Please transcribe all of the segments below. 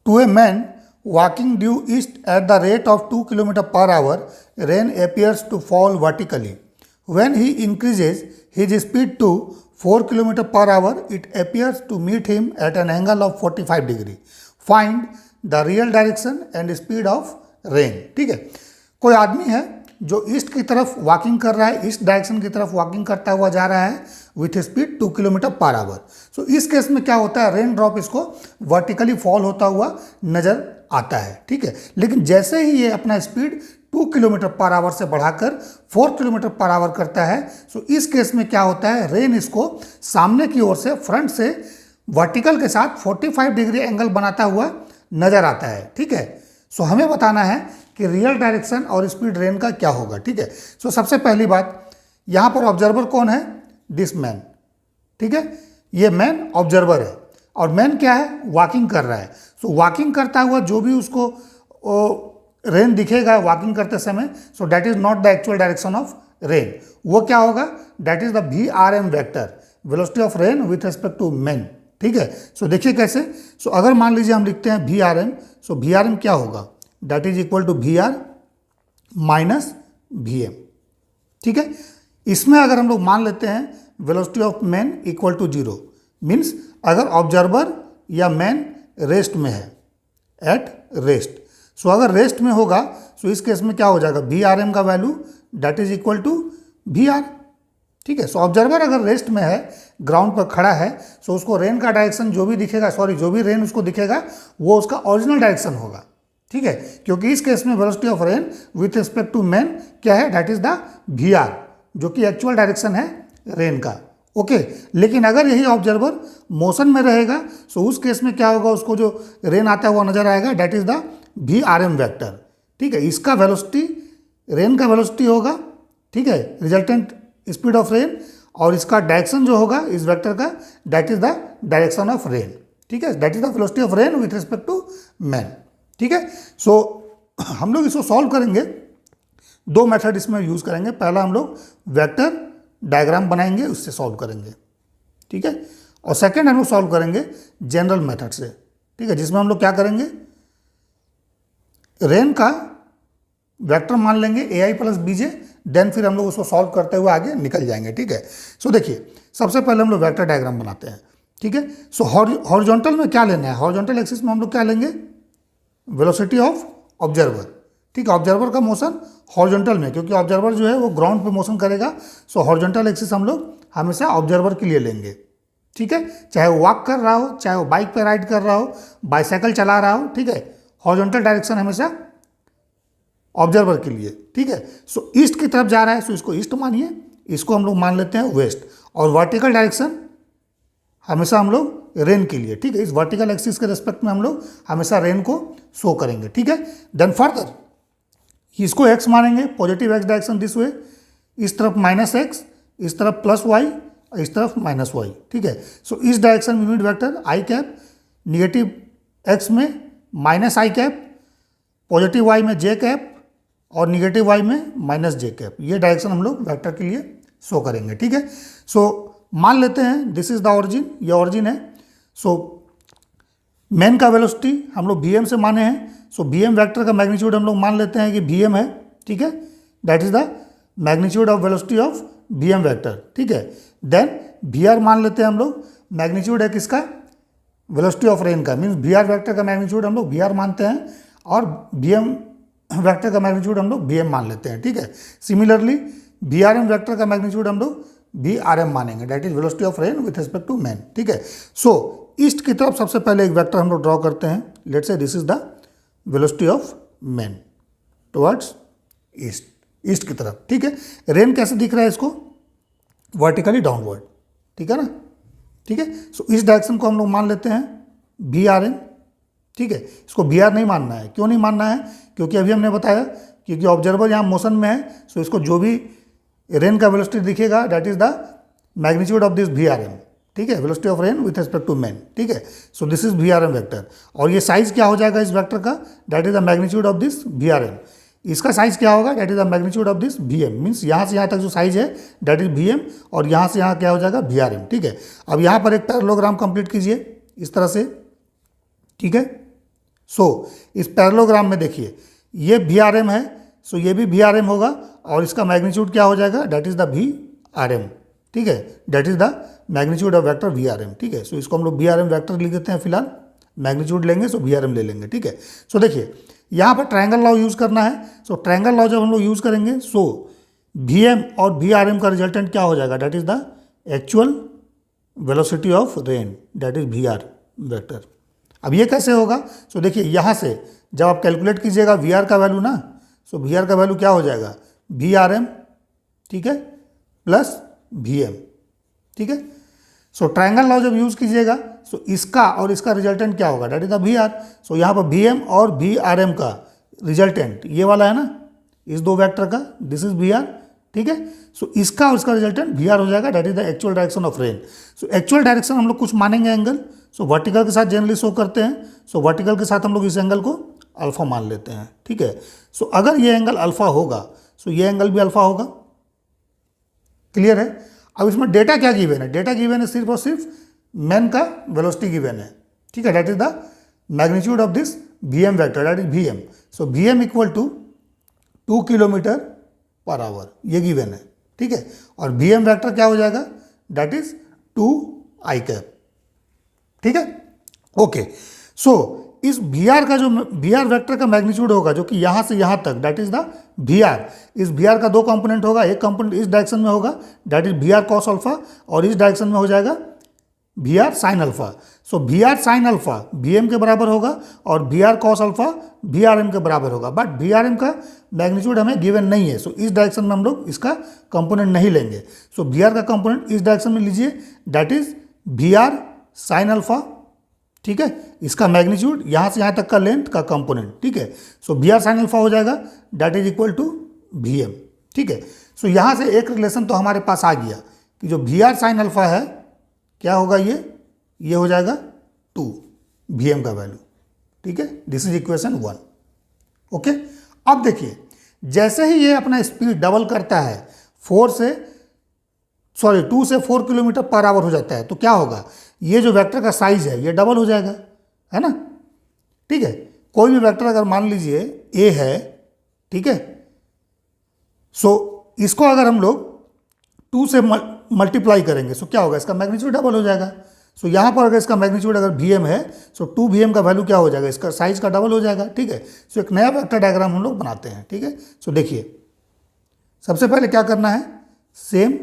To a man walking due east at the rate of 2 km per hour, rain appears to fall vertically. When he increases his speed to 4 km per hour, it appears to meet him at an angle of 45 degree. Find the real direction and speed of rain. ठीक है, कोई आदमी है जो east की तरफ walking कर रहा है, ईस्ट डायरेक्शन की तरफ वॉकिंग करता हुआ जा रहा है with speed 2 kilometre per hour. So इस केस में क्या होता है, रेन ड्रॉप इसको वर्टिकली फॉल होता हुआ नजर आता है. ठीक है, लेकिन जैसे ही ये अपना स्पीड 2 किलोमीटर पर आवर से बढ़ाकर 4 किलोमीटर पर आवर करता है, सो इस केस में क्या होता है, रेन इसको सामने की ओर से फ्रंट से वर्टिकल के साथ 45 डिग्री एंगल बनाता हुआ नजर आता है. ठीक है, सो हमें बताना है कि रियल डायरेक्शन और स्पीड रेन का क्या होगा. ठीक है, सो सबसे पहली बात, यहाँ पर ऑब्जर्वर कौन है, दिस मैन. ठीक है, ये मैन ऑब्जर्वर है और मैन क्या है, वॉकिंग कर रहा है. सो वॉकिंग करता हुआ जो भी उसको रेन दिखेगा वॉकिंग करते समय, so that is not the actual direction of rain. वो क्या होगा, that is the VRM vector, velocity of rain with respect to man. ठीक है, सो देखिए कैसे. सो अगर मान लीजिए हम लिखते हैं VRM, सो VRM क्या होगा, that is equal to VR minus VM. ठीक है, इसमें अगर हम लोग मान लेते हैं velocity of man equal to 0, means अगर ऑब्जर्वर या मैन रेस्ट में है, एट रेस्ट. सो अगर रेस्ट में होगा, सो इस केस में क्या हो जाएगा, VRM का value that is equal to VR. ठीक है, सो ऑब्जर्वर अगर रेस्ट में है, ग्राउंड पर खड़ा है, सो उसको रेन का डायरेक्शन जो भी दिखेगा, जो भी रेन उसको दिखेगा वो उसका ओरिजिनल डायरेक्शन होगा. ठीक है, क्योंकि इस केस में velocity of rain with respect to man क्या है, दैट इज द VR, जो कि एक्चुअल डायरेक्शन है रेन का. ओके, लेकिन अगर यही ऑब्जर्वर मोशन में रहेगा, सो उस केस में क्या होगा, उसको जो रेन आता हुआ नजर आएगा, that is the VRM vector. ठीक है, इसका वेलोसिटी, रेन का वेलोसिटी होगा, ठीक है, रिजल्टेंट स्पीड ऑफ रेन, और इसका डायरेक्शन जो होगा इस वेक्टर का, that is the direction of rain. ठीक है, that is the velocity of rain with respect to man. ठीक है, सो हम लोग इसको सॉल्व करेंगे, दो मेथड इसमें यूज करेंगे. पहला हम लोग वेक्टर डायग्राम बनाएंगे, उससे सॉल्व करेंगे. ठीक है, और सेकंड हम लोग सॉल्व करेंगे जनरल मेथड से. ठीक है, जिसमें हम लोग क्या करेंगे, रेन का वेक्टर मान लेंगे AI प्लस BJ, देन फिर हम लोग उसको सॉल्व करते हुए आगे निकल जाएंगे. ठीक है, सो देखिए सबसे पहले हम लोग वेक्टर डायग्राम बनाते हैं. ठीक है, सो हॉरिजॉन्टल में क्या लेना है, हॉरिजॉन्टल एक्सिस में हम लोग क्या लेंगे, वेलोसिटी ऑफ ऑब्जर्वर. ठीक है, ऑब्जर्वर का मोशन हॉरिजॉन्टल में, क्योंकि ऑब्जर्वर जो है वो ग्राउंड पे मोशन करेगा, सो हॉरिजॉन्टल एक्सिस हम लोग हमेशा ऑब्जर्वर के लिए लेंगे. ठीक है, चाहे वो वॉक कर रहा हो, चाहे वो बाइक पे राइड कर रहा हो, बाइसाइकिल चला रहा हो. ठीक है, हॉरिजॉन्टल डायरेक्शन हमेशा ऑब्जर्वर के लिए. ठीक है, सो ईस्ट की तरफ जा रहा है, सो इसको ईस्ट मानिए, इसको हम लोग मान लेते हैं वेस्ट, और वर्टिकल डायरेक्शन हमेशा हम लोग रेन के लिए. ठीक है, इस वर्टिकल एक्सिस के रेस्पेक्ट में हम लोग हमेशा रेन को शो करेंगे. ठीक है, देन फर्दर इसको x मानेंगे, positive x direction this way, इस तरफ -x, इस तरफ +y, इस तरफ -y. ठीक है, सो इस डायरेक्शन में unit vector i cap, negative x में -i कैप, पॉजिटिव y में j कैप, और निगेटिव y में -j कैप. ये डायरेक्शन हम लोग वेक्टर के लिए शो करेंगे. ठीक है, सो मान लेते हैं दिस इज द ऑरिजिन, ये ऑरिजिन है. सो मैन का वेलोसिटी हम लोग VM से माने हैं, सो VM वेक्टर का मैग्नीट्यूड हम लोग मान लेते हैं कि VM है. ठीक है, that is the magnitude of velocity of VM vector. ठीक है, देन VR मान लेते हैं हम लोग, मैग्नीट्यूड है किसका, वेलोसिटी ऑफ रेन का, मीन्स VR वेक्टर का मैग्नीट्यूड हम लोग VR मानते हैं, और VM वेक्टर का मैग्नीट्यूड हम लोग VM मान लेते हैं. ठीक है, सिमिलरली VRM वेक्टर का मैग्नीट्यूड हम लोग VRM मानेंगे, that is velocity of rain with respect to man. ठीक है, सो ईस्ट की तरफ सबसे पहले एक वेक्टर हम लोग ड्रॉ करते हैं. Let's say this is the velocity of man towards east, east की तरफ. ठीक है, रेन कैसे दिख रहा है इसको, वर्टिकली डाउनवर्ड. ठीक है ना. ठीक है, सो इस डायरेक्शन को हम लोग मान लेते हैं VRM. ठीक है, इसको VR नहीं मानना है. क्यों नहीं मानना है, क्योंकि अभी हमने बताया क्योंकि ऑब्जर्वर यहाँ मोशन में है, सो इसको जो भी रेन का वेलोसिटी दिखेगा that is the magnitude of this VRM. ठीक है, velocity of rain with respect to man. ठीक है, so this is VRM vector, और ये साइज क्या हो जाएगा इस वेक्टर का, that is the magnitude of this VRM. इसका साइज क्या होगा, that is the magnitude of this VM, मीन्स यहाँ से यहाँ तक जो साइज है दैट इज VM, और यहाँ से यहाँ क्या हो जाएगा VRM. ठीक है, अब यहाँ पर एक पैरेललोग्राम कंप्लीट कीजिए इस तरह से. ठीक है, सो इस पैरेललोग्राम में देखिए ये वी आर एम है, सो ये भी वी आर एम होगा और इसका मैग्नीट्यूड क्या हो जाएगा, that is the we R M, ठीक है, that is the magnitude of vector V R M, ठीक है। सो इसको हम लोग वी आर एम वैक्टर लिख देते हैं, फिलहाल मैग्नीट्यूड लेंगे सो वी आर एम ले लेंगे, ठीक है। सो देखिए यहाँ पर ट्रायंगल लॉ यूज़ करना है, सो ट्रायंगल लॉ जब हम लोग यूज़ करेंगे सो वी एम और वी आर एम का रिजल्टेंट क्या हो जाएगा, that is the actual velocity of rain, that is we are vector. अब ये कैसे होगा, सो देखिए यहाँ से जब आप कैलकुलेट कीजिएगा वी आर का वैल्यू ना, सो वी आर का वैल्यू क्या हो जाएगा, वी आर एम, ठीक है, प्लस वी एम, ठीक है। सो ट्रायंगल लॉ जब यूज़ कीजिएगा सो इसका और इसका रिजल्टेंट क्या होगा, that is the we R. So यहाँ पर वी एम और वी आर एम का रिजल्टेंट ये वाला है ना, इस दो वेक्टर का, दिस इज वी आर, ठीक है। सो इसका और इसका रिजल्टेंट वी आर हो जाएगा, that is the actual direction of rain. So actual direction हम लोग कुछ मानेंगे एंगल, सो वर्टिकल के साथ जनरली शो करते हैं, सो वर्टिकल के साथ हम लोग इस एंगल को अल्फा मान लेते हैं, ठीक है। सो अगर ये एंगल अल्फा होगा सो ये एंगल भी अल्फा होगा, क्लियर है। अब इसमें डेटा क्या गिवन है, डेटा गिवन है सिर्फ और सिर्फ मैन का वेलोसिटी गिवन है, ठीक है, that is the magnitude of this V M vector, that is we M. So V M equal to 2 kilometre per hour, ये गिवन है, ठीक है। और वी एम वैक्टर क्या हो जाएगा, डेट इज 2 आई कैप, ठीक है, ओके। सो इस वी आर का जो वी आर वैक्टर का मैग्नीट्यूड होगा जो कि यहाँ से यहाँ तक, that is the we R. इस वी आर का दो कंपोनेंट होगा, एक कंपोनेंट इस डायरेक्शन में होगा, that is we R cos alpha, और इस डायरेक्शन में हो जाएगा we are sine alpha. So we are sine alpha V M के बराबर होगा और V R cos alpha V are M के बराबर होगा, बट वी आर एम का मैग्नीट्यूड हमें गिवन नहीं है। सो इस डायरेक्शन में हम लोग इसका कंपोनेंट नहीं लेंगे। सो वी आर का कंपोनेंट इस डायरेक्शन में लीजिए, that is we are sine alpha, ठीक है, इसका मैग्नीट्यूड यहाँ से यहाँ तक का लेंथ का कंपोनेंट, ठीक है। So we are sine alpha हो जाएगा, that is equal to V M, ठीक है। सो यहाँ से एक रिलेशन तो हमारे पास आ गया कि जो वी आर साइन अल्फा है क्या होगा, ये हो जाएगा 2 वी एम का वैल्यू, ठीक है, दिस इज इक्वेशन 1, ओके। अब देखिए जैसे ही ये अपना स्पीड डबल करता है 2 से 4 किलोमीटर पर आवर हो जाता है, तो क्या होगा, ये जो वेक्टर का साइज है ये डबल हो जाएगा, है ना, ठीक है। कोई भी वेक्टर अगर मान लीजिए ए है, ठीक है, सो इसको अगर हम लोग 2 से मल्टीप्लाई करेंगे सो क्या होगा, इसका मैग्नीट्यूड डबल हो जाएगा। सो यहाँ पर अगर इसका मैग्नीट्यूड अगर वी एम है सो 2 वी एम का वैल्यू क्या हो जाएगा, इसका साइज का डबल हो जाएगा, ठीक है। सो एक नया वेक्टर डायग्राम हम लोग बनाते हैं, ठीक है। सो देखिए सबसे पहले क्या करना है, सेम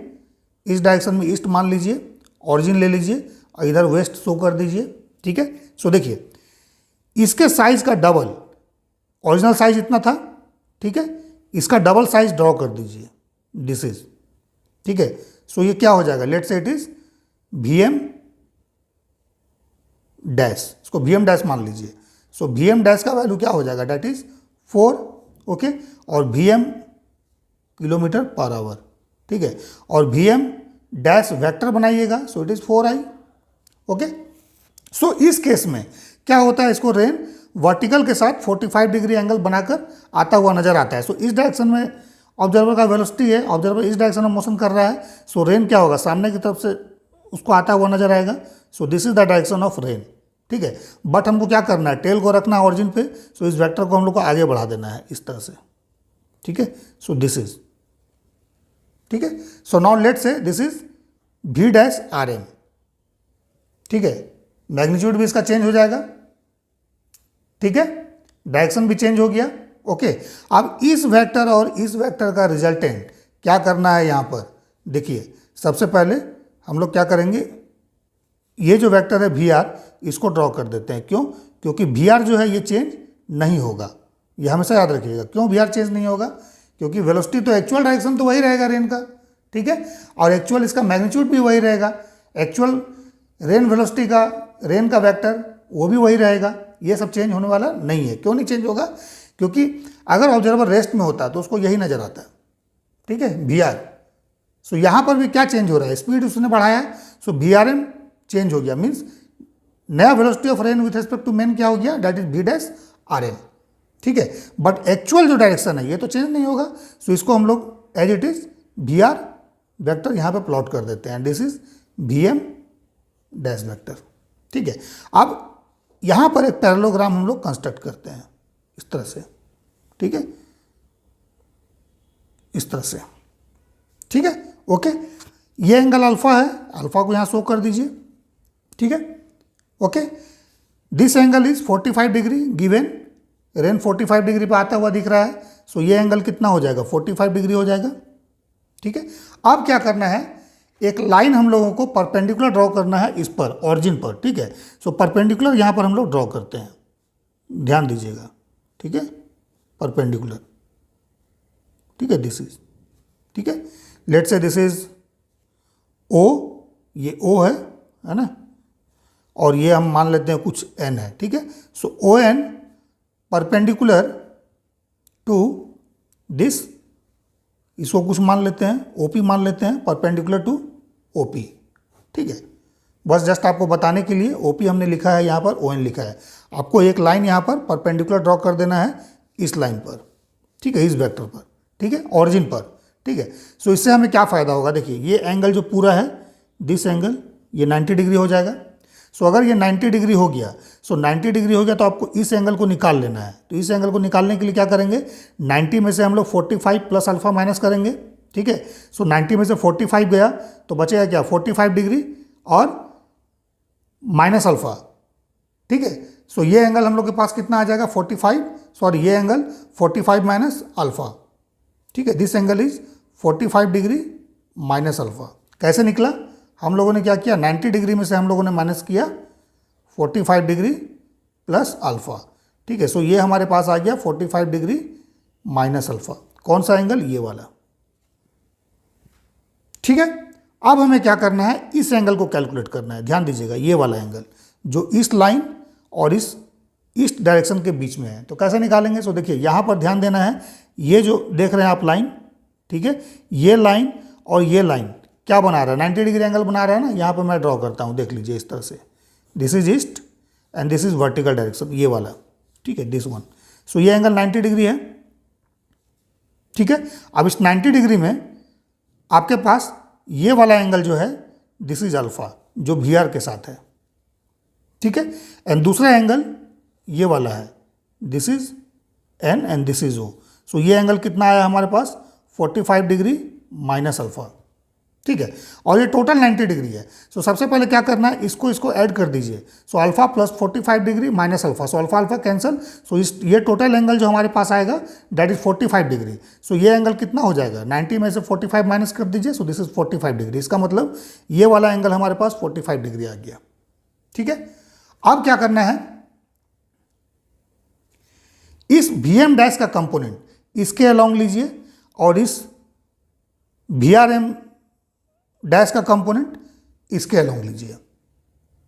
इस डायरेक्शन में ईस्ट मान लीजिए, ऑरिजिन ले लीजिए और इधर वेस्ट शो कर दीजिए, ठीक है। सो देखिए इसके साइज का डबल, ओरिजिनल साइज इतना था, ठीक है, इसका डबल साइज ड्रॉ कर दीजिए, दिस इज, ठीक है। सो ये क्या हो जाएगा, let say it is V M dash, इसको वी एम डैश मान लीजिए। सो वी एम डैश का वैल्यू क्या हो जाएगा, डेट इज 4, ओके, और V M kilometre per hour, ठीक है, और वी एम डैश वेक्टर बनाइएगा, so it is 4i, okay. So इस केस में क्या होता है, इसको रेन वर्टिकल के साथ 45 डिग्री एंगल बनाकर आता हुआ नजर आता है। सो इस डायरेक्शन में ऑब्जर्वर का वेलोसिटी है, ऑब्जर्वर इस डायरेक्शन में मोशन कर रहा है, सो रेन क्या होगा, सामने की तरफ से उसको आता हुआ नजर आएगा। सो this is the direction of rain, ठीक है। बट हमको क्या करना है, टेल को रखना है ऑरिजिन पे, सो इस वेक्टर को हम लोग को आगे बढ़ा देना है इस तरह से, ठीक है। सो दिस इज, ठीक है। So now let say this is we dash R M, ठीक है, मैग्नीट्यूड भी इसका चेंज हो जाएगा, ठीक है, डायरेक्शन भी चेंज हो गया, ओके। अब इस वेक्टर और इस वेक्टर का रिजल्टेंट क्या करना है, यहाँ पर देखिए सबसे पहले हम लोग क्या करेंगे, ये जो वेक्टर है वी आर इसको ड्रॉ कर देते हैं, क्यों, क्योंकि वी आर जो है ये चेंज नहीं होगा, ये हमेशा याद रखिएगा। क्यों वी आर चेंज नहीं होगा, क्योंकि वेलोसिटी तो एक्चुअल डायरेक्शन तो वही रहेगा रेन का, ठीक है, और एक्चुअल इसका मैग्नीट्यूड भी वही रहेगा, एक्चुअल रेन वेलोसिटी का, रेन का वेक्टर वो भी वही रहेगा, ये सब चेंज होने वाला नहीं है। क्यों नहीं चेंज होगा, क्योंकि अगर ऑब्जर्वर रेस्ट में होता तो उसको यही नजर आता, ठीक है, वी आर। सो यहाँ पर भी क्या चेंज हो रहा है, स्पीड उसने बढ़ाया, so we are m change हो गया, मीन्स नया velocity of rain with respect to men क्या हो गया, that is we dash R M, ठीक है। बट एक्चुअल जो डायरेक्शन है ये तो चेंज नहीं होगा, सो इसको हम लोग as it is we are vector यहाँ पे प्लॉट कर देते हैं, this is V M dash vector, ठीक है। अब यहाँ पर एक पैरेललोग्राम हम लोग कंस्ट्रक्ट करते हैं इस तरह से, ठीक है, इस तरह से, ठीक है, ओके। ये एंगल अल्फा है, अल्फा को यहाँ शो कर दीजिए, ठीक है, okay. This angle is 45 degree given, rain 45 degree पे आता हुआ दिख रहा है, सो ये एंगल कितना हो जाएगा, 45 डिग्री हो जाएगा, ठीक है। अब क्या करना है, एक लाइन हम लोगों को परपेंडिकुलर ड्रॉ करना है इस पर, ऑरिजिन पर, ठीक है। सो परपेंडिकुलर यहाँ पर हम लोग ड्रॉ करते हैं, ध्यान दीजिएगा, ठीक है, परपेंडिकुलर, ठीक है, दिस इज, ठीक है, लेट से दिस इज ओ, ये ओ है ना, और ये हम मान लेते हैं कुछ एन है, ठीक है। So O N perpendicular to this, इसको कुछ मान लेते हैं, ओपी मान लेते हैं, परपेंडिकुलर टू ओपी, ठीक है। बस जस्ट आपको बताने के लिए ओपी हमने लिखा है यहाँ पर, ओ एन लिखा है। आपको एक लाइन यहाँ पर परपेंडिकुलर ड्रॉ कर देना है इस लाइन पर, ठीक है, इस वेक्टर पर, ठीक है, ऑरिजिन पर, ठीक है। सो इससे हमें क्या फ़ायदा होगा, देखिए ये एंगल जो पूरा है, दिस एंगल, ये 90 डिग्री हो जाएगा। सो अगर ये 90 डिग्री हो गया, सो 90 डिग्री हो गया तो आपको इस एंगल को निकाल लेना है। तो इस एंगल को निकालने के लिए क्या करेंगे, 90 में से हम लोग 45 प्लस अल्फा माइनस करेंगे, ठीक है। सो 90 में से 45 गया तो बचेगा क्या, 45 डिग्री और माइनस अल्फा, ठीक है। सो ये एंगल हम लोग के पास कितना आ जाएगा, 45, सॉरी ये एंगल 45 माइनस अल्फा, ठीक है। This angle is 45 degree minus alpha. कैसे निकला, हम लोगों ने क्या किया, 90 डिग्री में से हम लोगों ने माइनस किया 45 डिग्री प्लस अल्फा, ठीक है। सो ये हमारे पास आ गया 45 डिग्री माइनस अल्फा। कौन सा एंगल, ये वाला, ठीक है। अब हमें क्या करना है, इस एंगल को कैलकुलेट करना है, ध्यान दीजिएगा, ये वाला एंगल जो इस लाइन और इस ईस्ट डायरेक्शन के बीच में है। तो कैसे निकालेंगे, सो देखिए यहाँ पर ध्यान देना है, ये जो देख रहे हैं आप लाइन, ठीक है, ये लाइन और ये लाइन क्या बना रहा है, 90 डिग्री एंगल बना रहा है ना। यहाँ पर मैं ड्रॉ करता हूँ, देख लीजिए इस तरह से, this is east and this is vertical direction, ये वाला, ठीक है, दिस वन। सो ये एंगल 90 डिग्री है, ठीक है। अब इस 90 डिग्री में आपके पास ये वाला एंगल जो है, दिस इज अल्फा, जो वी आर के साथ है, ठीक है। एंड दूसरा एंगल ये वाला है, this is N and this is O. So ये एंगल कितना आया हमारे पास, 45 डिग्री माइनस अल्फा, ठीक है। और ये टोटल 90 डिग्री है। सो सबसे पहले क्या करना है, इसको ऐड कर दीजिए। So alpha plus 45 degree minus alpha, so alpha alpha cancel. So ये टोटल एंगल जो हमारे पास आएगा दैट इज 45 डिग्री। सो ये एंगल कितना हो जाएगा, 90 में से 45 माइनस कर दीजिए, सो दिस इज 45 डिग्री। इसका मतलब ये वाला एंगल हमारे पास 45 डिग्री आ गया, ठीक है। अब क्या करना है, इस वी एम डैश का कंपोनेंट इसके अलॉन्ग लीजिए और इस वी आर एम डैश का कंपोनेंट इसके अलॉन्ग लीजिए,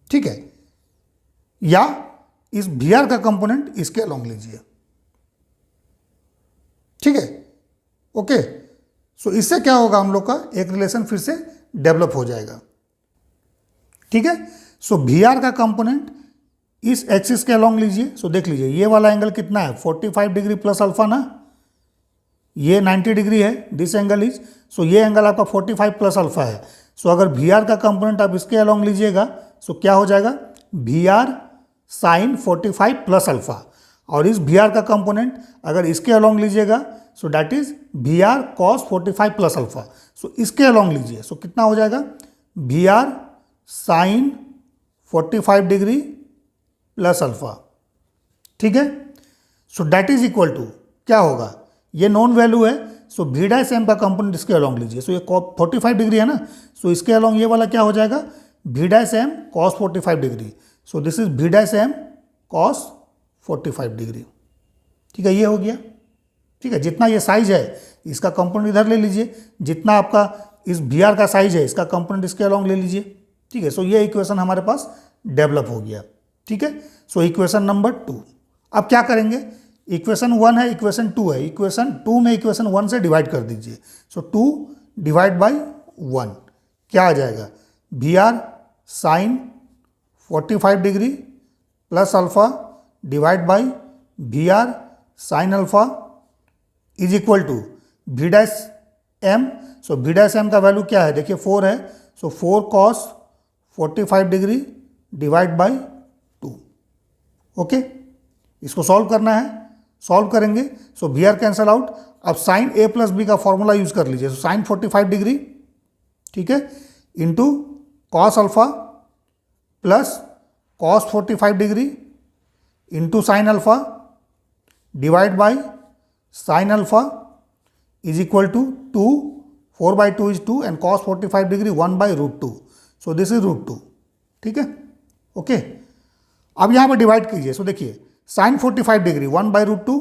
ठीक है, या इस वी आर का कंपोनेंट इसके अलॉन्ग लीजिए, ठीक है, ओके। सो इससे क्या होगा, हम लोग का एक रिलेशन फिर से डेवलप हो जाएगा, ठीक है। सो वी आर का कंपोनेंट इस एक्सिस के अलॉन्ग लीजिए। सो देख लीजिए ये वाला एंगल कितना है, 45 डिग्री प्लस अल्फा ना, ये 90 डिग्री है, दिस एंगल इज, सो ये एंगल आपका 45 प्लस अल्फा है। सो अगर वी आर का कंपोनेंट आप इसके अलॉन्ग लीजिएगा, सो क्या हो जाएगा, we are sine 45 plus alpha, और इस वी आर का कंपोनेंट अगर इसके अलॉन्ग लीजिएगा, so that is we R cos 45 plus alpha. So इसके अलॉन्ग लीजिए, सो कितना हो जाएगा, we are sine 45 degree plus alpha, ठीक है। So that is equal to क्या होगा, ये नॉन वैल्यू है, सो वी डैश एम का कंपोनेंट इसके अलॉन्ग लीजिए। सो ये 45 डिग्री है ना, सो इसके अलॉन्ग ये वाला क्या हो जाएगा, v dash m cos 45 degree. So this is we dash m cos 45 degree, ठीक है, ये हो गया, ठीक है। जितना ये साइज है इसका कंपोनेंट इधर ले लीजिए, जितना आपका इस वी आर का साइज है इसका कंपोनेंट इसके अलॉन्ग ले लीजिए, ठीक है। सो ये इक्वेशन हमारे पास डेवलप हो गया, ठीक है। So equation number 2। अब क्या करेंगे, इक्वेशन 1 है, इक्वेशन 2 है, इक्वेशन 2 में इक्वेशन 1 से डिवाइड कर दीजिए। सो 2 डिवाइड बाई 1 क्या आ जाएगा, we are sine 45 degree plus alpha divide by v are sine alpha is equal to v dash m. So we dash M का वैल्यू क्या है, देखिए 4 है, so 4 cos 45 degree divide by 2, okay, इसको solve करना है, सॉल्व करेंगे। So we r cancel out. अब साइन ए प्लस बी का फॉर्मूला यूज कर लीजिए। सो साइन 45 डिग्री, ठीक है, into cos alpha plus cos 45 degree into sine alpha divide by sine alpha is equal to 2, 4/2 is 2 and cos 45 degree 1/√2। So this is √2, ठीक है, okay. अब यहाँ पर डिवाइड कीजिए। सो देखिए साइन 45 डिग्री 1/√2,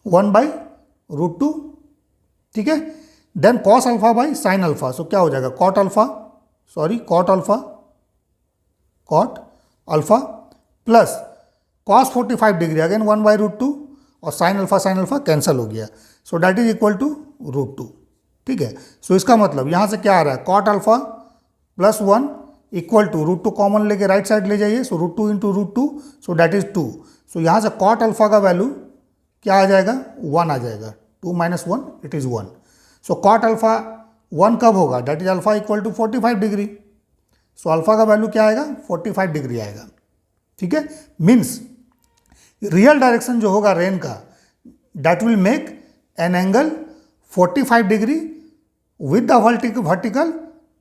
1/√2, ठीक है। Then cos alpha by sine alpha, so क्या हो जाएगा cot alpha, sorry cot alpha plus cos 45 degree again 1/√2 और साइन अल्फा कैंसिल हो गया। So that is equal to √2, ठीक है। सो इसका मतलब यहाँ से क्या आ रहा है, cot alpha plus 1 equal to √2 common लेके राइट साइड ले जाइए। So √2 into √2, so that is 2। So यहाँ से कॉट अल्फा का वैल्यू क्या आ जाएगा, 1 आ जाएगा। 2 - 1 it is 1। So cot alpha 1 कब होगा, that is alpha equal to 45 degree. So alpha का वैल्यू क्या आएगा, 45 डिग्री आएगा, ठीक है। मीन्स रियल डायरेक्शन जो होगा रेन का, that will make an angle 45 degree with the vertical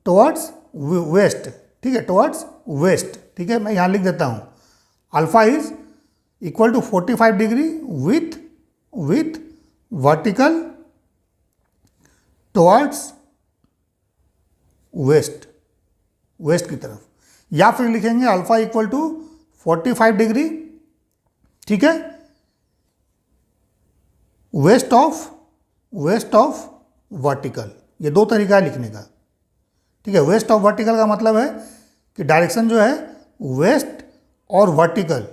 towards waste, ठीक है, टुवर्ड्स वेस्ट, ठीक है। मैं यहाँ लिख देता हूँ, alpha is equal to 45 degree with vertical towards west की तरफ, या फिर लिखेंगे अल्फा इक्वल टू 45 डिग्री, ठीक है, वेस्ट ऑफ वर्टिकल। ये दो तरीका है लिखने का, ठीक है। वेस्ट ऑफ वर्टिकल का मतलब है कि डायरेक्शन जो है वेस्ट और वर्टिकल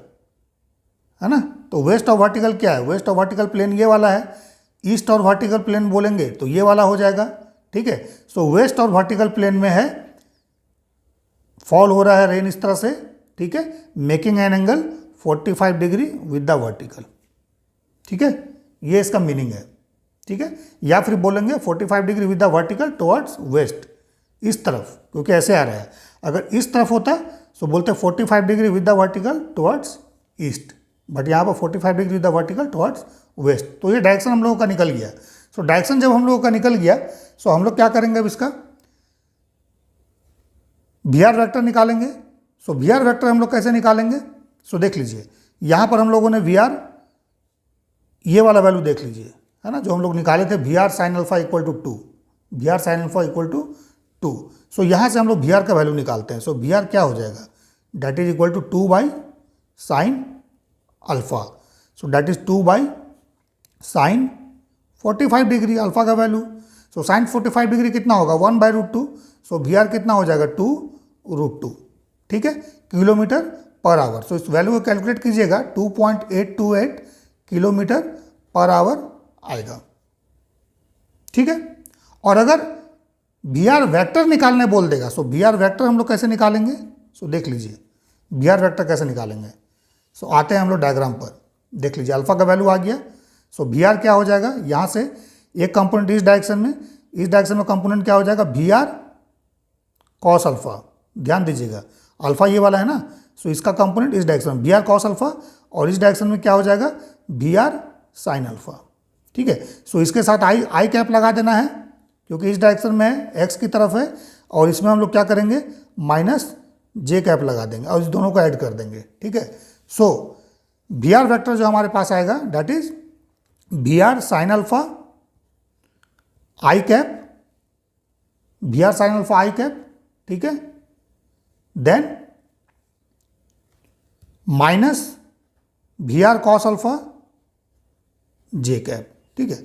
है ना। तो वेस्ट ऑफ वर्टिकल क्या है, वेस्ट ऑफ वर्टिकल प्लेन ये वाला है। ईस्ट और वर्टिकल प्लेन बोलेंगे तो ये वाला हो जाएगा, ठीक है। सो वेस्ट और वर्टिकल प्लेन में है, फॉल हो रहा है रेन इस तरह से, ठीक है, making an angle 45 degree with the vertical, ठीक है। ये इसका मीनिंग है, ठीक है। या फिर बोलेंगे 45 degree with the vertical towards waste, इस तरफ, क्योंकि ऐसे आ रहा है। अगर इस तरफ होता तो बोलते 45 degree with the vertical towards east, but यहाँ पर 45 degree with the vertical towards waste. तो ये डायरेक्शन हम लोगों का निकल गया। सो डायरेक्शन जब हम लोगों का निकल गया, सो हम लोग क्या करेंगे, अब इसका VR वेक्टर निकालेंगे। सो VR वेक्टर हम लोग कैसे निकालेंगे, सो देख लीजिए, यहाँ पर हम लोगों ने VR ये वाला वैल्यू देख लीजिए, है ना, जो हम लोग निकाले थे VR sine alpha equal to 2, VR sine alpha equal to 2। So यहाँ से हम लोग VR का वैल्यू निकालते हैं। सो VR क्या हो जाएगा, that is equal to 2 by sine alpha. So that is 2 by sine 45 degree alpha का वैल्यू। सो साइन 45 डिग्री कितना होगा, 1/√2। सो VR कितना हो जाएगा, 2√2, ठीक है, किलोमीटर पर आवर। सो इस वैल्यू को कैलकुलेट कीजिएगा, 2.828 किलोमीटर पर आवर आएगा, ठीक है। और अगर VR वेक्टर निकालने बोल देगा, सो VR वेक्टर हम लोग कैसे निकालेंगे, सो देख लीजिए VR वेक्टर कैसे निकालेंगे। सो आते हैं हम लोग डायग्राम पर, देख लीजिए अल्फा का वैल्यू आ गया। सो VR क्या हो जाएगा, यहाँ से एक कंपोनेंट इस डायरेक्शन में कंपोनेंट क्या हो जाएगा, VR कॉस अल्फा। ध्यान दीजिएगा अल्फा ये वाला है ना, सो इसका कंपोनेंट इस डायरेक्शन में VR कॉस अल्फा, और इस डायरेक्शन में क्या हो जाएगा, VR साइन अल्फा, ठीक है। सो इसके साथ आई कैप लगा देना है, क्योंकि इस डायरेक्शन में x की तरफ है, और इसमें हम लोग क्या करेंगे, -j कैप लगा देंगे और इस दोनों को ऐड कर देंगे, ठीक है। सो VR वेक्टर जो हमारे पास आएगा, that is VR sine alpha i cap, VR sine alpha i cap, ठीक है, then minus VR cos alpha j cap, ठीक है,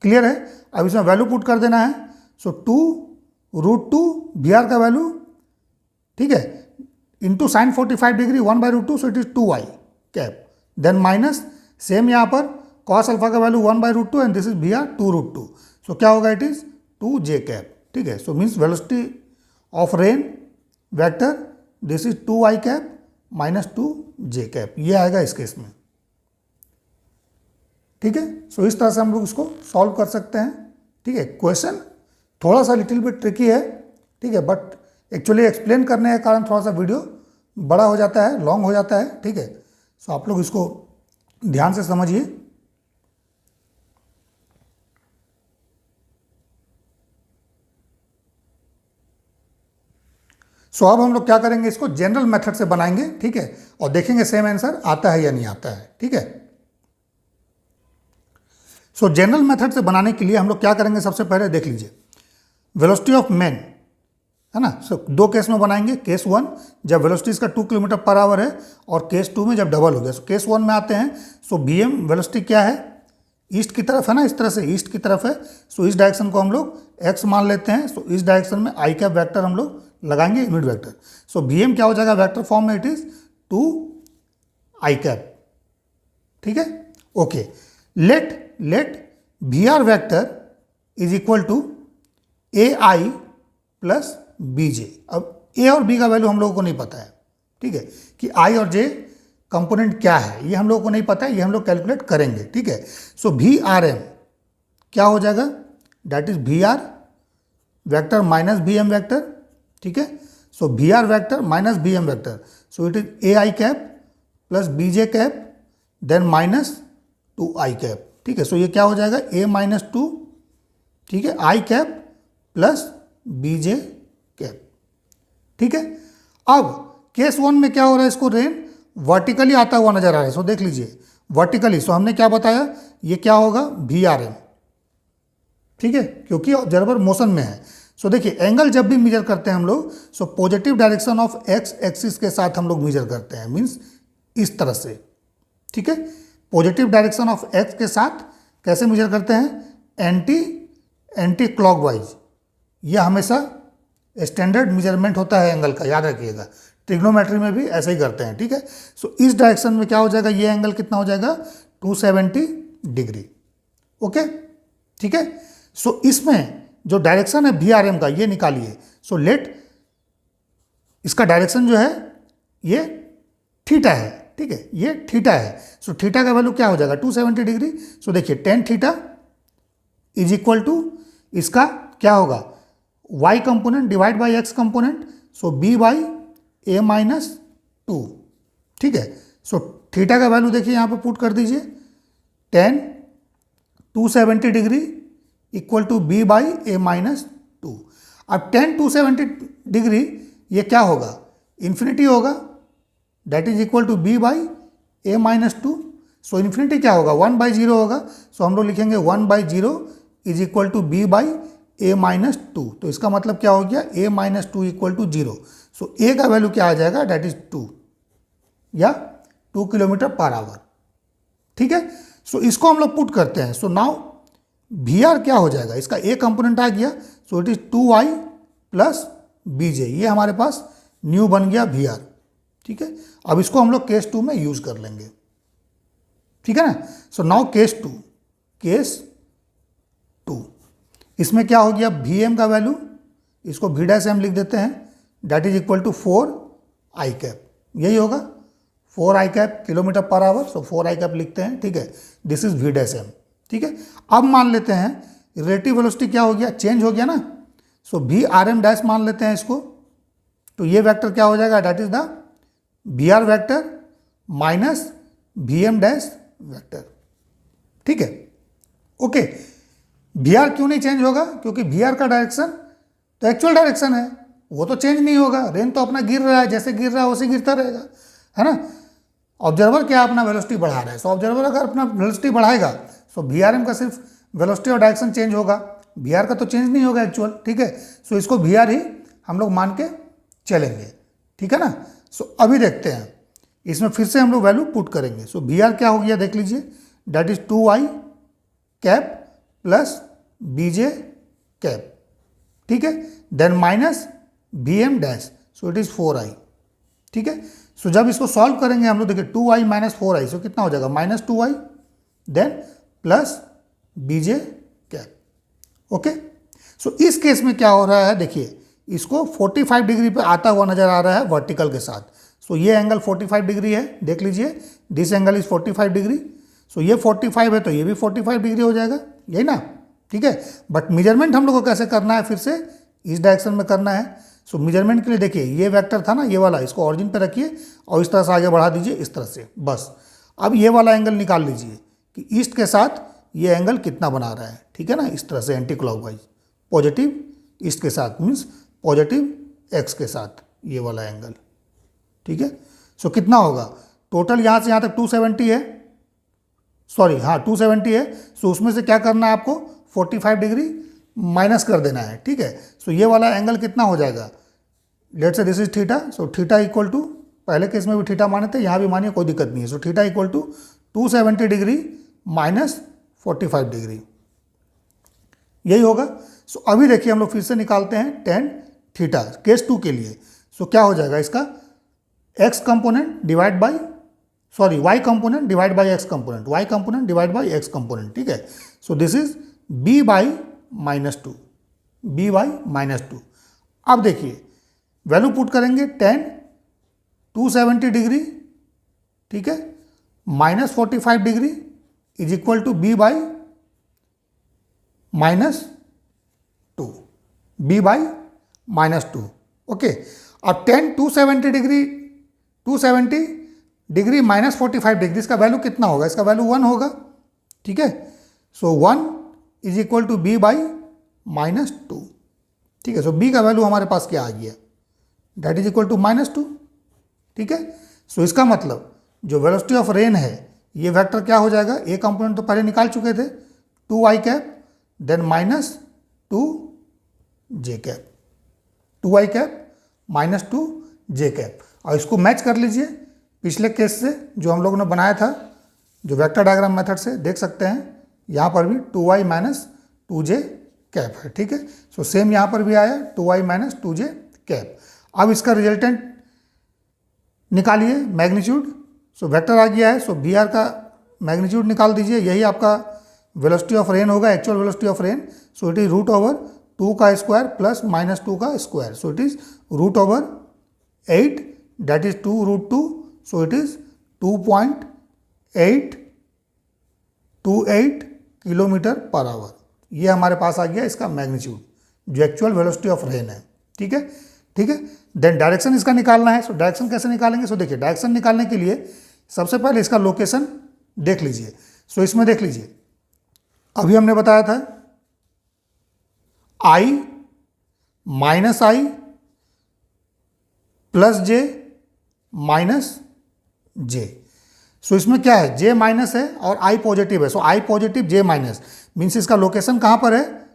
क्लियर है। अब इसमें वैल्यू पुट कर देना है। सो 2√2 VR का वैल्यू, ठीक है, into sine 45 degree 1/√2, so it is 2i cap, then minus same यहाँ पर कॉस अल्फा का value 1/√2 and this is VR 2√2, so क्या होगा, इट इज 2j कैप, ठीक है। So means velocity of rain vector, this is 2i cap minus 2j cap, ये आएगा इस केस में, ठीक है। सो इस तरह से हम लोग इसको सॉल्व कर सकते हैं, ठीक है। क्वेश्चन थोड़ा सा लिटिल बिट ट्रिकी है, ठीक है, बट एक्चुअली एक्सप्लेन करने के कारण थोड़ा सा वीडियो बड़ा हो जाता है, लॉन्ग हो जाता है, ठीक है। सो आप लोग इसको ध्यान से समझिए। सो अब हम लोग क्या करेंगे, इसको जनरल मेथड से बनाएंगे, ठीक है, और देखेंगे सेम आंसर आता है या नहीं आता है, ठीक है। सो जनरल मेथड से बनाने के लिए हम लोग क्या करेंगे, सबसे पहले देख लीजिए वेलोसिटी ऑफ मैन, है ना। सो दो केस में बनाएंगे। केस 1 जब वेलोसिटी इसका 2 किलोमीटर पर आवर है, और केस 2 में जब डबल हो गया। सो केस 1 में आते हैं। सो bm वेलोसिटी क्या है, ईस्ट की तरफ है ना, इस तरह से ईस्ट की तरफ है। सो इस डायरेक्शन को हम लोग x मान लेते हैं। सो इस डायरेक्शन में आई कैप वैक्टर हम लोग लगाएंगे, यूनिट वेक्टर। सो bm क्या हो जाएगा, वेक्टर फॉर्म में इट इज 2 आई कैप, ठीक है। Okay, let vr vector is equal to ai plus bj। अब a और b का वैल्यू हम लोगों को नहीं पता है, ठीक है, कि i और j कंपोनेंट क्या है, ये हम लोगों को नहीं पता है, ये हम लोग कैलकुलेट करेंगे, ठीक है। सो vrm क्या हो जाएगा, that is vr vector minus bm vector, ठीक है। So vr vector minus bm vector, so it is ai cap plus bj cap then minus 2i cap, ठीक है। सो ये क्या हो जाएगा, a माइनस 2, ठीक है, i cap plus bj cap, ठीक है। अब केस 1 में क्या हो रहा है, इसको रेन वर्टिकली आता हुआ नजर आ रहा है। सो देख लीजिए वर्टिकली। सो हमने क्या बताया, ये क्या होगा, vrm, ठीक है, क्योंकि ऑब्जर्वर मोशन में है। सो देखिए एंगल जब भी मेजर करते हैं हम लोग, so positive direction of x axis के साथ हम लोग मेजर करते हैं, मीन्स इस तरह से, ठीक है। पॉजिटिव डायरेक्शन ऑफ एक्स के साथ कैसे मेजर करते हैं, एंटी क्लॉकवाइज। यह हमेशा स्टैंडर्ड मेजरमेंट होता है एंगल का, याद रखिएगा। ट्रिग्नोमेट्री में भी ऐसे ही करते हैं, ठीक है। सो इस डायरेक्शन में क्या हो जाएगा, ये एंगल कितना हो जाएगा, 270 डिग्री, ओके, ठीक है। सो इसमें जो डायरेक्शन है vrm का, ये निकालिए। सो लेट इसका डायरेक्शन जो है ये थीटा है, ठीक है, ये थीटा है। सो थीटा का वैल्यू क्या हो जाएगा, 270 डिग्री। सो देखिए tan theta is equal to इसका क्या होगा, y component divide by x component, so b by a minus 2, ठीक है। सो थीटा का वैल्यू देखिए यहाँ पे पुट कर दीजिए, tan 270 degree equal to b by a minus 2। अब टेन 270 डिग्री ये क्या होगा, इन्फिनिटी होगा, that is equal to b by a minus 2। So infinity क्या होगा, 1/0 होगा। सो हम लोग लिखेंगे 1/0 is equal to b by a minus 2। तो इसका मतलब क्या हो गया, a minus 2 equal to 0। So a का वैल्यू क्या आ जाएगा, दैट इज 2 या 2 किलोमीटर पर आवर, ठीक है। सो इसको हम लोग पुट करते हैं। सो नाउ vr क्या हो जाएगा, इसका a कंपोनेंट आ गया। सो it is 2i plus bj, ये हमारे पास न्यू बन गया vr, ठीक है। अब इसको हम लोग केस 2 में यूज कर लेंगे, ठीक है ना। सो नाउ केस 2, इसमें क्या हो गया, vm का वैल्यू, इसको v डैश m लिख देते हैं, that is equal to 4i cap, यही होगा 4i cap kilometre per hour. So 4i cap लिखते हैं, ठीक है, this is v dash m, ठीक है। अब मान लेते हैं रिलेटिव वेलोसिटी क्या हो गया, चेंज हो गया ना। सो vrm डैश मान लेते हैं इसको, तो ये वेक्टर क्या हो जाएगा, that is the vr vector minus vm dash vector, ठीक है, ओके। vr क्यों नहीं चेंज होगा, क्योंकि vr का डायरेक्शन तो एक्चुअल डायरेक्शन है, वो तो चेंज नहीं होगा। रेन तो अपना गिर रहा है, जैसे गिर रहा है वैसे गिरता रहेगा, है ना। ऑब्जर्वर क्या अपना वेलोसिटी बढ़ा रहा है। सो ऑब्जर्वर अगर अपना वेलोसिटी बढ़ाएगा, सो vrm का सिर्फ वेलोसिटी और डायरेक्शन चेंज होगा, vr का तो चेंज नहीं होगा एक्चुअल, ठीक है। सो इसको vr ही हम लोग मान के चलेंगे, ठीक है ना। सो अभी देखते हैं, इसमें फिर से हम लोग वैल्यू पुट करेंगे। सो vr क्या हो गया देख लीजिए, that is 2i cap plus bj cap, ठीक है, then minus vm dash, so it is 4i, ठीक है। सो जब इसको सॉल्व करेंगे हम लोग, देखिए 2i माइनस 4i, सो कितना हो जाएगा, minus 2i then plus bj cap, okay. So इस केस में क्या हो रहा है, देखिए इसको 45 डिग्री पे आता हुआ नजर आ रहा है वर्टिकल के साथ। सो ये एंगल 45 डिग्री है, देख लीजिए, दिस एंगल इज 45 डिग्री। सो ये 45 है तो ये भी 45 डिग्री हो जाएगा, यही ना, ठीक है। बट मेजरमेंट हम लोग को कैसे करना है, फिर से इस डायरेक्शन में करना है। सो मेजरमेंट के लिए देखिए ये वेक्टर था ना ये वाला, इसको ऑरिजिन पे रखिए और इस तरह से आगे बढ़ा दीजिए इस तरह से, बस। अब ये वाला एंगल निकाल लीजिए कि ईस्ट के साथ ये एंगल कितना बना रहा है, ठीक है ना, इस तरह से एंटी क्लॉकवाइज, पॉजिटिव ईस्ट के साथ मीन्स पॉजिटिव एक्स के साथ ये वाला एंगल, ठीक है। सो कितना होगा टोटल, यहाँ से यहाँ तक 270 है, सॉरी हाँ 270 है। सो उसमें से क्या करना है आपको 45 डिग्री माइनस कर देना है, ठीक है। सो ये वाला एंगल कितना हो जाएगा, let's say this is theta, so theta equal to, पहले केस में भी थीटा माने थे, यहाँ भी मानिए कोई दिक्कत नहीं है। So theta equal to 270 degree minus 45 degree, यही होगा। सो अभी देखिए हम लोग फिर से निकालते हैं टेन थीटा केस 2 के लिए। सो क्या हो जाएगा इसका x component divide by, sorry y component divide by x component, y component divide by x component, ठीक है। So this is b by -2, b by -2। अब देखिए वैल्यू पुट करेंगे 10 270 डिग्री, ठीक है, -45 degree is equal to b by -2, b by -2, okay. अब 10 270 degree 270 degree -45 degree, इसका value कितना होगा, इसका वैल्यू 1 होगा, ठीक है। So 1 is equal to b by -2, ठीक है। सो बी का वैल्यू हमारे पास क्या आ गया, दैट इज इक्वल टू -2, ठीक है। सो इसका मतलब जो वेलोसिटी ऑफ रेन है ये वेक्टर क्या हो जाएगा, ए कंपोनेंट तो पहले निकाल चुके थे 2i cap then -2 j cap, 2i cap -2 j cap, और इसको मैच कर लीजिए पिछले केस से जो हम लोगों ने बनाया था, जो वेक्टर डायग्राम मेथड से देख सकते हैं, यहाँ पर भी 2i -2 j कैप है, ठीक है। सो सेम यहाँ पर भी आया 2i -2 j कैप। अब इसका रिजल्टेंट निकालिए मैग्नीट्यूड, सो वेक्टर आ गया है, सो बी आर का मैग्नीट्यूड निकाल दीजिए, यही आपका वेलोसिटी ऑफ रेन होगा, actual velocity of rain. So it is √2 का स्क्वायर प्लस -2 का square, so it is √8 that is 2√2, so it is 2.828 kilometre per hour. ये हमारे पास आ गया इसका मैग्नीट्यूड जो एक्चुअल वेलोसिटी ऑफ रेन है, ठीक है, ठीक है। देन डायरेक्शन इसका निकालना है। सो डायरेक्शन कैसे निकालेंगे, सो देखिए डायरेक्शन निकालने के लिए सबसे पहले इसका लोकेशन देख लीजिए। सो इसमें देख लीजिए अभी हमने बताया था i -i plus j minus j। सो इसमें क्या है, j माइनस है और i पॉजिटिव है, सो i positive j minus means इसका लोकेशन कहाँ पर है,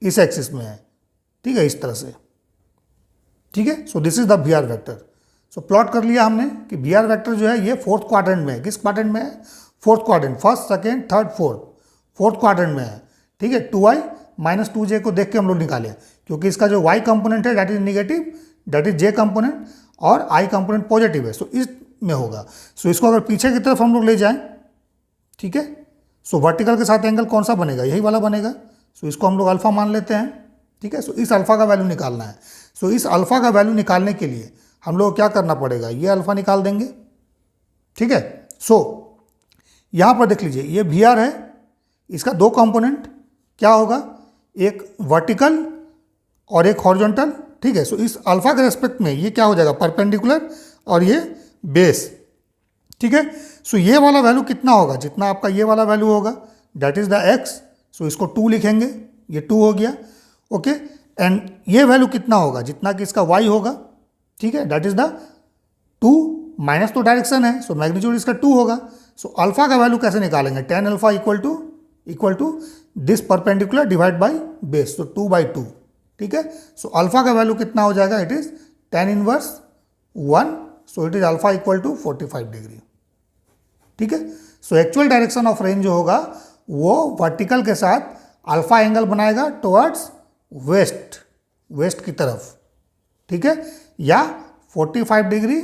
इस एक्सिस में है, ठीक है, इस तरह से, ठीक है। So this is the we are vector. So plot कर लिया हमने कि वी आर वैक्टर जो है ये फोर्थ क्वाड्रेंट में है, किस क्वाड्रेंट में है, fourth quadrant, first second third fourth quadrant में है, ठीक है। 2i -2 j को देख के हम लोग निकाले क्योंकि इसका जो y कंपोनेंट है that is negative, that is j component, और i कंपोनेंट पॉजिटिव है, सो इस में होगा। सो इसको अगर पीछे की तरफ हम लोग ले जाएं, ठीक है, सो वर्टिकल के साथ एंगल कौन सा बनेगा, यही वाला बनेगा। सो इसको हम लोग अल्फा मान लेते हैं, ठीक है। सो इस अल्फा का वैल्यू निकालना है। सो इस अल्फा का वैल्यू निकालने के लिए हम लोग क्या करना पड़ेगा, ये अल्फा निकाल देंगे, ठीक है। सो यहाँ पर देख लीजिए ये वी आर है, इसका दो कंपोनेंट क्या होगा, एक वर्टिकल और एक हॉरिजॉन्टल, ठीक है। सो इस अल्फा के रेस्पेक्ट में ये क्या हो जाएगा, परपेंडिकुलर और ये बेस, ठीक है। सो ये वाला वैल्यू कितना होगा, जितना आपका ये वाला वैल्यू होगा दैट इज द x, सो इसको 2 लिखेंगे, ये 2 हो गया, ओके। एंड ये वैल्यू कितना होगा, जितना कि इसका y होगा, ठीक है, दैट इज द 2 माइनस तो डायरेक्शन है, सो मैग्नीट्यूड इसका 2 होगा। सो अल्फा का वैल्यू कैसे निकालेंगे, tan alpha equal to this perpendicular divide by base, so 2/2, ठीक है। सो अल्फा का वैल्यू कितना हो जाएगा, it is tan inverse 1, so it is alpha equal to 45 degree, ठीक है। So actual direction of rain जो होगा वो वर्टिकल के साथ अल्फा एंगल बनाएगा टुवर्ड्स वेस्ट की तरफ, ठीक है, या 45 डिग्री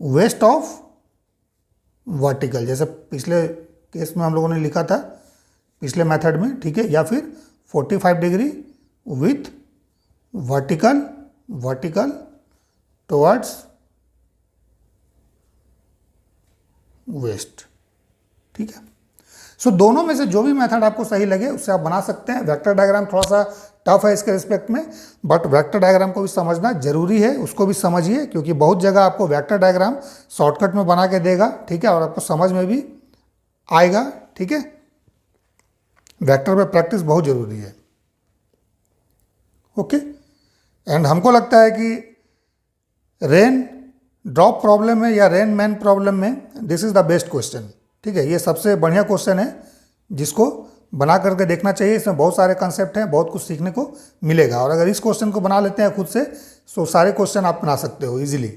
वेस्ट ऑफ वर्टिकल, जैसे पिछले केस में हम लोगों ने लिखा था पिछले मेथड में, ठीक है, या फिर 45 degree with vertical towards waste, ठीक है। सो दोनों में से जो भी मेथड आपको सही लगे उससे आप बना सकते हैं। वेक्टर डायग्राम थोड़ा सा टफ है इसके रिस्पेक्ट में, बट वेक्टर डायग्राम को भी समझना जरूरी है, उसको भी समझिए, क्योंकि बहुत जगह आपको वेक्टर डायग्राम शॉर्टकट में बना के देगा, ठीक है, और आपको समझ में भी आएगा, ठीक है। वेक्टर पे प्रैक्टिस बहुत ज़रूरी है, ओके। एंड हमको लगता है कि रेन ड्रॉप प्रॉब्लम में या रेन मैन प्रॉब्लम में this is the best question, ठीक है। ये सबसे बढ़िया क्वेश्चन है जिसको बना करके देखना चाहिए। इसमें बहुत सारे कंसेप्ट हैं, बहुत कुछ सीखने को मिलेगा, और अगर इस क्वेश्चन को बना लेते हैं खुद से तो सारे क्वेश्चन आप बना सकते हो इजीली।